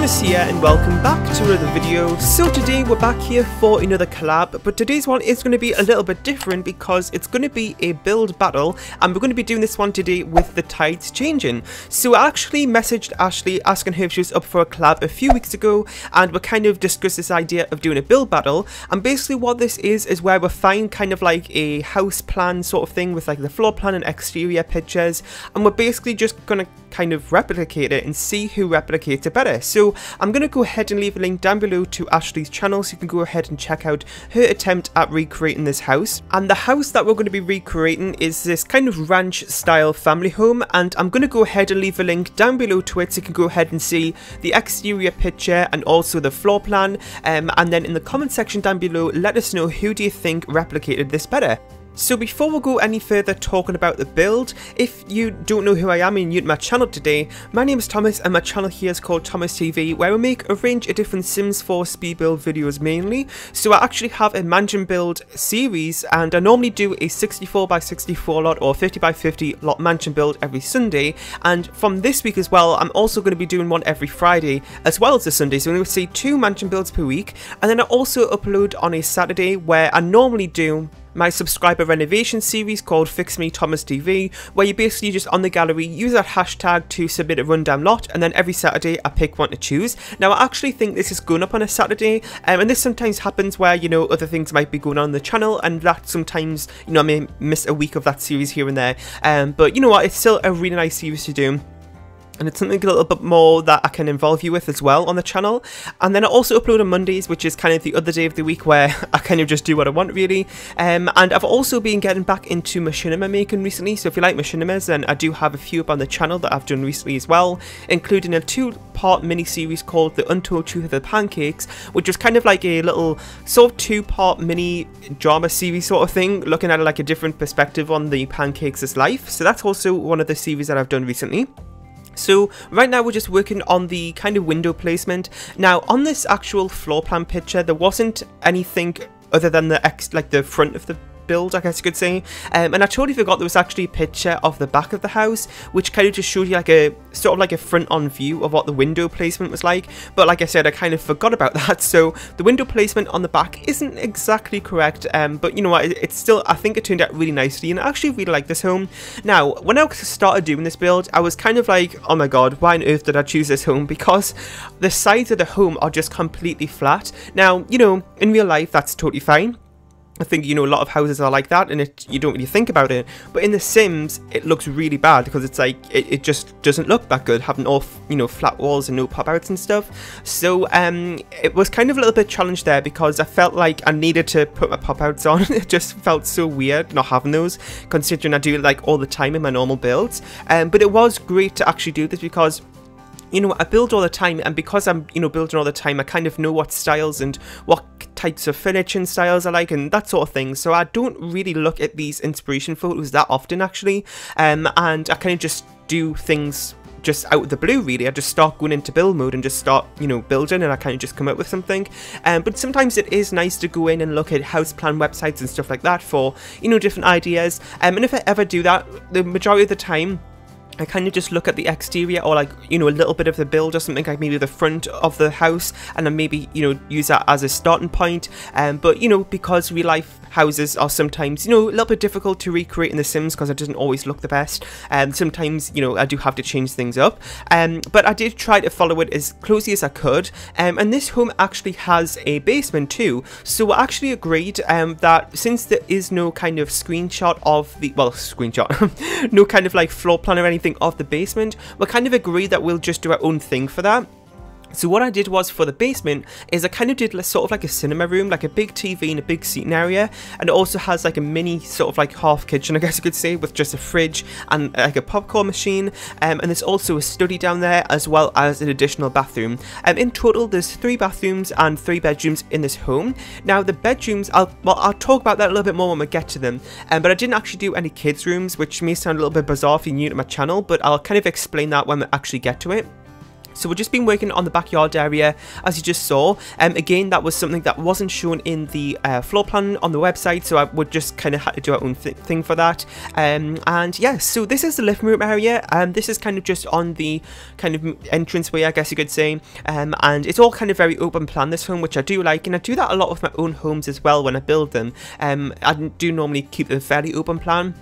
Thomas here and welcome back to another video. So today we're back here for another collab, but today's one is going to be a little bit different because it's going to be a build battle and we're going to be doing this one today with the tides changing. So I actually messaged Ashley asking her if she was up for a collab a few weeks ago, and we kind of discussed this idea of doing a build battle. And basically what this is where we find kind of like a house plan sort of thing with like the floor plan and exterior pictures, and we're basically just going to kind of replicate it and see who replicates it better. So I'm going to go ahead and leave a link down below to Ashley's channel so you can go ahead and check out her attempt at recreating this house. And the house that we're going to be recreating is this kind of ranch style family home, and I'm going to go ahead and leave a link down below to it so you can go ahead and see the exterior picture and also the floor plan, and then in the comment section down below let us know who do you think replicated this better. So before we go any further talking about the build, if you don't know who I am and you're new to my channel today, my name is Thomas and my channel here is called Thomas TV, where we make a range of different Sims 4 speed build videos mainly. So I actually have a mansion build series, and I normally do a 64x64 lot or 50x50 lot mansion build every Sunday, and from this week as well I'm also going to be doing one every Friday as well as a Sunday, so we're going to see 2 mansion builds per week. And then I also upload on a Saturday where I normally do my subscriber renovation series called Fix Me Thomas TV, where you basically just on the gallery use that hashtag to submit a rundown lot, and then every Saturday I pick one to choose. Now I actually think this is going up on a Saturday, and this sometimes happens where, you know, other things might be going on the channel, and that sometimes, you know, I may miss a week of that series here and there, but you know what, it's still a really nice series to do. And it's something a little bit more that I can involve you with as well on the channel. And then I also upload on Mondays, which is kind of the other day of the week where I kind of just do what I want really. And I've also been getting back into machinima making recently, so if you like machinimas, then I do have a few up on the channel that I've done recently as well, including a 2-part mini-series called The Untold Truth of the Pancakes, which was kind of like a little sort of 2-part mini drama series sort of thing, looking at like a different perspective on the pancakes' life. So that's also one of the series that I've done recently. So right now we're just working on the kind of window placement. Now on this actual floor plan picture there wasn't anything other than the front of the build, I guess you could say, and I totally forgot there was actually a picture of the back of the house, which kind of just showed you like a sort of like a front on view of what the window placement was like. But like I said, I kind of forgot about that, so the window placement on the back isn't exactly correct, but you know what, it's still, I think it turned out really nicely, and I actually really like this home. Now when I started doing this build I was kind of like, oh my god, why on earth did I choose this home, because the sides of the home are just completely flat. Now, you know, in real life that's totally fine. I think, you know, a lot of houses are like that and you don't really think about it, but in The Sims it looks really bad because it's like it just doesn't look that good having all, you know, flat walls and no pop outs and stuff. So it was kind of a little bit challenged there because I felt like I needed to put my pop outs on. It just felt so weird not having those, considering I do it like all the time in my normal builds, but it was great to actually do this because, you know, I build all the time, and because I'm, you know, building all the time I kind of know what styles and what types of furniture and styles I like and that sort of thing, so I don't really look at these inspiration photos that often actually, and I kind of just do things just out of the blue really. I just start going into build mode and just start, you know, building, and I kind of just come up with something, but sometimes it is nice to go in and look at house plan websites and stuff like that for, you know, different ideas, and if I ever do that, the majority of the time I kind of just look at the exterior or like, you know, a little bit of the build or something, like maybe the front of the house, and then maybe, you know, use that as a starting point. But, you know, because real life houses are sometimes, you know, a little bit difficult to recreate in The Sims because it doesn't always look the best, sometimes, you know, I do have to change things up, but I did try to follow it as closely as I could, and this home actually has a basement too, so I actually agreed that since there is no kind of screenshot of the, well, no kind of like floor plan or anything of the basement, we kind of agreed that we'll just do our own thing for that. So what I did was, for the basement, is I kind of did sort of like a cinema room, like a big TV and a big seating area, and it also has like a mini sort of like half kitchen, I guess you could say, with just a fridge and like a popcorn machine, and there's also a study down there as well as an additional bathroom. In total there's 3 bathrooms and 3 bedrooms in this home. Now the bedrooms, I'll talk about that a little bit more when we get to them, but I didn't actually do any kids rooms, which may sound a little bit bizarre if you're new to my channel, but I'll kind of explain that when we actually get to it. So we've just been working on the backyard area, as you just saw. Again, that was something that wasn't shown in the floor plan on the website, so I would just kind of had to do our own thing for that. And yeah, so this is the living room area, and this is kind of just on the kind of entranceway, I guess you could say. And it's all kind of very open plan, this home, which I do like, and I do that a lot with my own homes as well when I build them. I do normally keep them fairly open plan.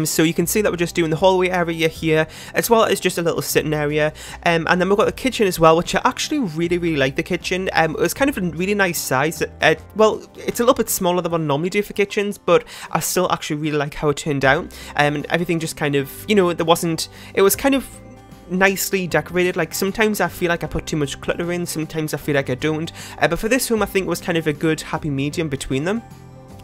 So you can see that we're just doing the hallway area here, as well as just a little sitting area, and then we've got the kitchen as well, which I actually really like the kitchen. It was kind of a really nice size. Well, it's a little bit smaller than what I normally do for kitchens, but I still actually really like how it turned out, and everything just kind of, you know, it was kind of nicely decorated. Like, sometimes I feel like I put too much clutter in, sometimes I feel like I don't, but for this home I think it was kind of a good happy medium between them.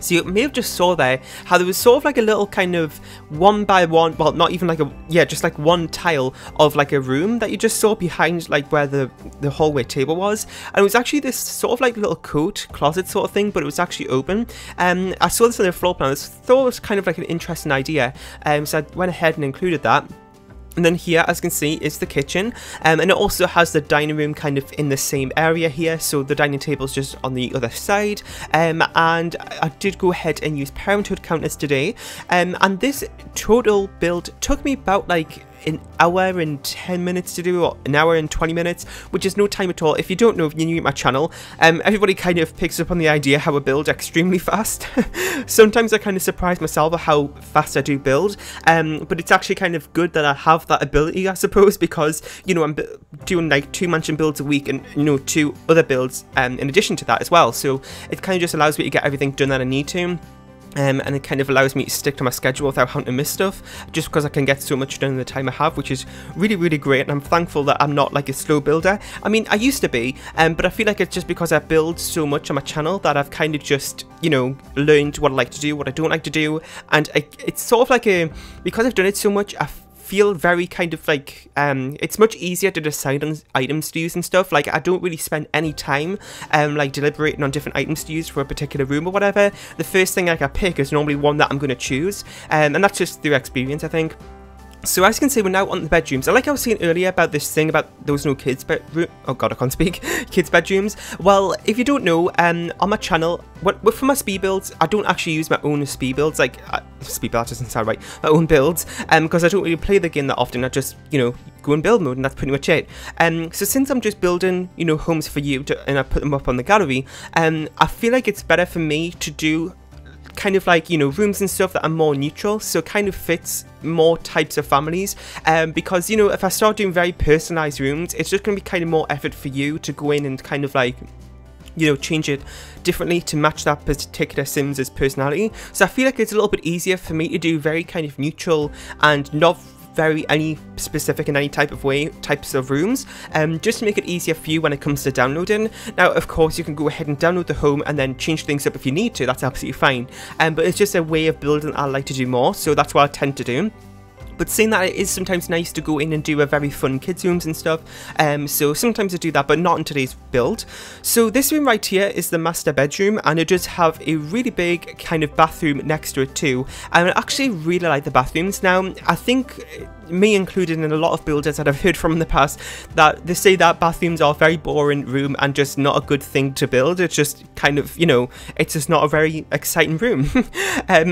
So you may have just saw there how there was sort of like a little kind of 1 by 1, well, not even like just like one tile of like a room that you just saw behind like where the hallway table was, and it was actually this sort of like little coat closet sort of thing, but it was actually open. I saw this on the floor plan. I thought it was kind of like an interesting idea, so I went ahead and included that. And then here, as you can see, is the kitchen, and it also has the dining room kind of in the same area here, so the dining table is just on the other side. And I did go ahead and use parenthood counters today, and this total build took me about like an hour and 10 minutes to do, or an hour and 20 minutes, which is no time at all. If you don't know, if you're new to my channel, everybody kind of picks up on the idea how I build extremely fast. Sometimes I kind of surprise myself at how fast I do build, but it's actually kind of good that I have that ability, I suppose, because, you know, I'm doing like 2 mansion builds a week, and, you know, 2 other builds in addition to that as well, so it kind of just allows me to get everything done that I need to. And it kind of allows me to stick to my schedule without having to miss stuff, just because I can get so much done in the time I have, which is really great, and I'm thankful that I'm not like a slow builder. I mean, I used to be, but I feel like it's just because I build so much on my channel that I've kind of just, you know, learned what I like to do, what I don't like to do, and it's sort of like because I've done it so much, I feel very kind of like, it's much easier to decide on items to use and stuff. Like, I don't really spend any time like deliberating on different items to use for a particular room or whatever. The first thing like I pick is normally one that I'm going to choose, and that's just through experience, I think. So as you can see, we're now on the bedrooms. And like I was saying earlier about this thing about there was no kids bedroom, oh god, I can't speak, kids bedrooms. Well, if you don't know, on my channel, for my speed builds, I don't actually use my own speed builds, like, speed builds doesn't sound right, my own builds, because I don't really play the game that often. I just, you know, go in build mode, and that's pretty much it. So since I'm just building, you know, homes for you, and I put them up on the gallery, I feel like it's better for me to do kind of like, you know, rooms and stuff that are more neutral, so kind of fits more types of families, because, you know, if I start doing very personalized rooms, it's just going to be kind of more effort for you to go in and kind of like, you know, change it differently to match that particular Sims's personality. So I feel like it's a little bit easier for me to do very kind of neutral and not very any specific in any type of way types of rooms, just to make it easier for you when it comes to downloading. Now, of course, you can go ahead and download the home and then change things up if you need to. That's absolutely fine, but it's just a way of building I like to do more, so that's what I tend to do. But saying that, it is sometimes nice to go in and do a very fun kids rooms and stuff, so sometimes I do that, but not in today's build. So this room right here is the master bedroom, and it does have a really big kind of bathroom next to it too, and I actually really like the bathrooms. Now, I think, me included, in a lot of builders that I've heard from in the past, that they say that bathrooms are a very boring room and just not a good thing to build. It's just kind of, you know, it's just not a very exciting room.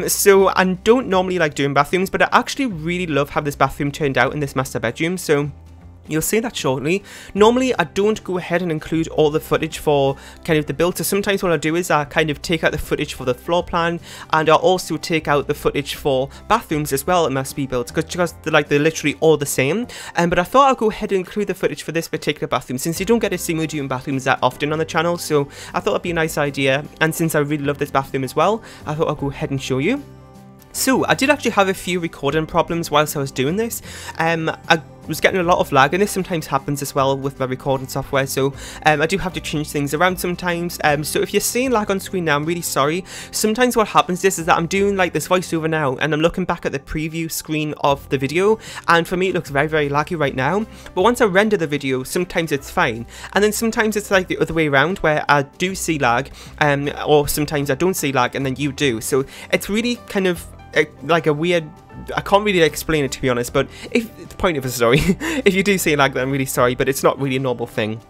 So I don't normally like doing bathrooms, but I actually really love how this bathroom turned out in this master bedroom, so you'll see that shortly. Normally, I don't go ahead and include all the footage for kind of the build, so sometimes what I do is I kind of take out the footage for the floor plan, and I also take out the footage for bathrooms as well in my speed builds, because they're literally all the same. But I thought I'd go ahead and include the footage for this particular bathroom, since you don't get to see me doing bathrooms that often on the channel, so I thought it'd be a nice idea, and since I really love this bathroom as well, I thought I'd go ahead and show you. So I did actually have a few recording problems whilst I was doing this. I was getting a lot of lag, and this sometimes happens as well with my recording software, so I do have to change things around sometimes. So if you're seeing lag on screen now, I'm really sorry. Sometimes what happens is that I'm doing like this voiceover now, and I'm looking back at the preview screen of the video, and for me it looks very laggy right now. But once I render the video, sometimes it's fine, and then sometimes it's like the other way around, where I do see lag, or sometimes I don't see lag and then you do. So it's really kind of like a weird, I can't really explain it, to be honest, but if the point of the story, if you do see it like that, I'm really sorry, but it's not really a normal thing.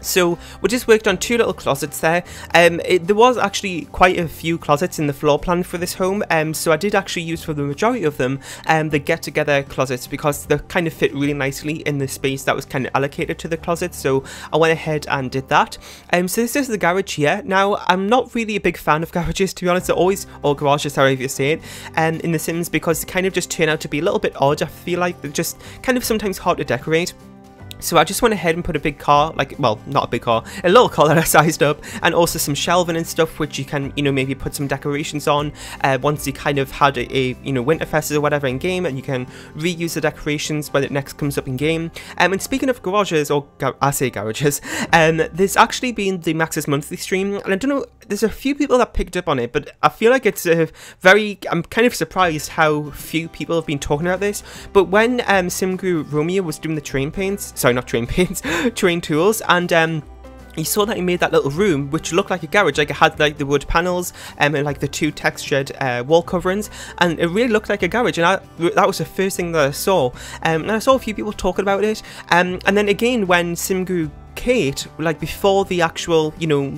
So we just worked on 2 little closets there. There was actually quite a few closets in the floor plan for this home, so I did actually use for the majority of them the get-together closets, because they kind of fit really nicely in the space that was kind of allocated to the closet, so I went ahead and did that. So this is the garage here. Now, I'm not really a big fan of garages, to be honest. They're always, or garages, however you say it, in The Sims, because they kind of just turn out to be a little bit odd. I feel like they're just kind of sometimes hard to decorate. So I just went ahead and put a big car, like, well, not a big car, a little car that I sized up, and also some shelving and stuff, which you can, you know, maybe put some decorations on once you kind of had a you know, Winterfest or whatever in game, and you can reuse the decorations when it next comes up in game. And speaking of garages, or I say garages, there's actually been the Max's monthly stream, and I don't know, there's a few people that picked up on it, but I feel like it's a very, I'm kind of surprised how few people have been talking about this. But when SimGuru Romeo was doing the terrain paints, sorry, not terrain paints, terrain tools, and you saw that he made that little room which looked like a garage, like it had like the wood panels and like the 2 textured wall coverings, and it really looked like a garage, and that was the first thing that I saw, and I saw a few people talking about it, and then again when SimGuru Kate, like before the actual, you know,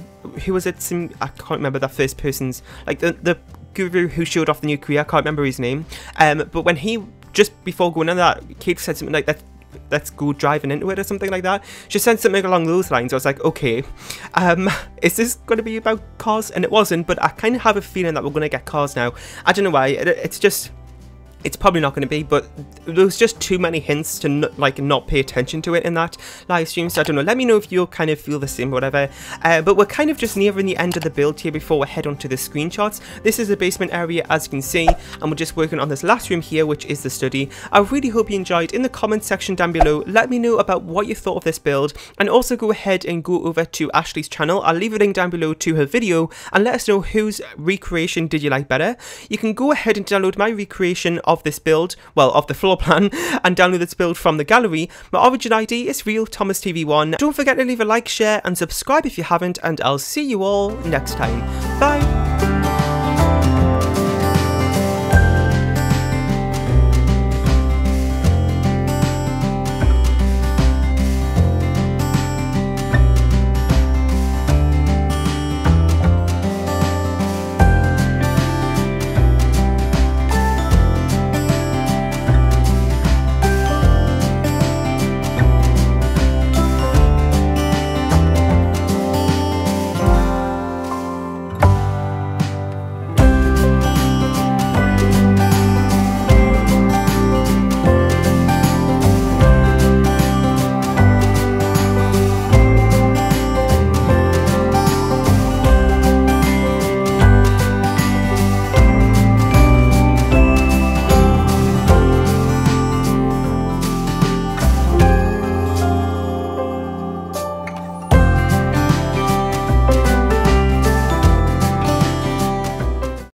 who was it, I can't remember that first person's, like the guru who showed off the new career, I can't remember his name, but when he, just before going on that, Kate said something like that, let's go driving into it or something like that. She said something along those lines. I was like, okay, is this going to be about cars? And it wasn't, but I kind of have a feeling that we're going to get cars now. I don't know why, it's just, it's probably not going to be, but there was just too many hints to not pay attention to it in that live stream, so I don't know, let me know if you kind of feel the same, whatever. But we're kind of just nearing the end of the build here before we head on to the screenshots. This is the basement area, as you can see, and we're just working on this last room here, which is the study. I really hope you enjoyed. In the comments section down below, let me know about what you thought of this build, and also go ahead and go over to Ashley's channel. I'll leave a link down below to her video, and let us know whose recreation did you like better. You can go ahead and download my recreation of this build, well, of the floor plan, and download this build from the gallery. My origin ID is Real Thomas TV1. Don't forget to leave a like, share, and subscribe if you haven't, and I'll see you all next time. Bye!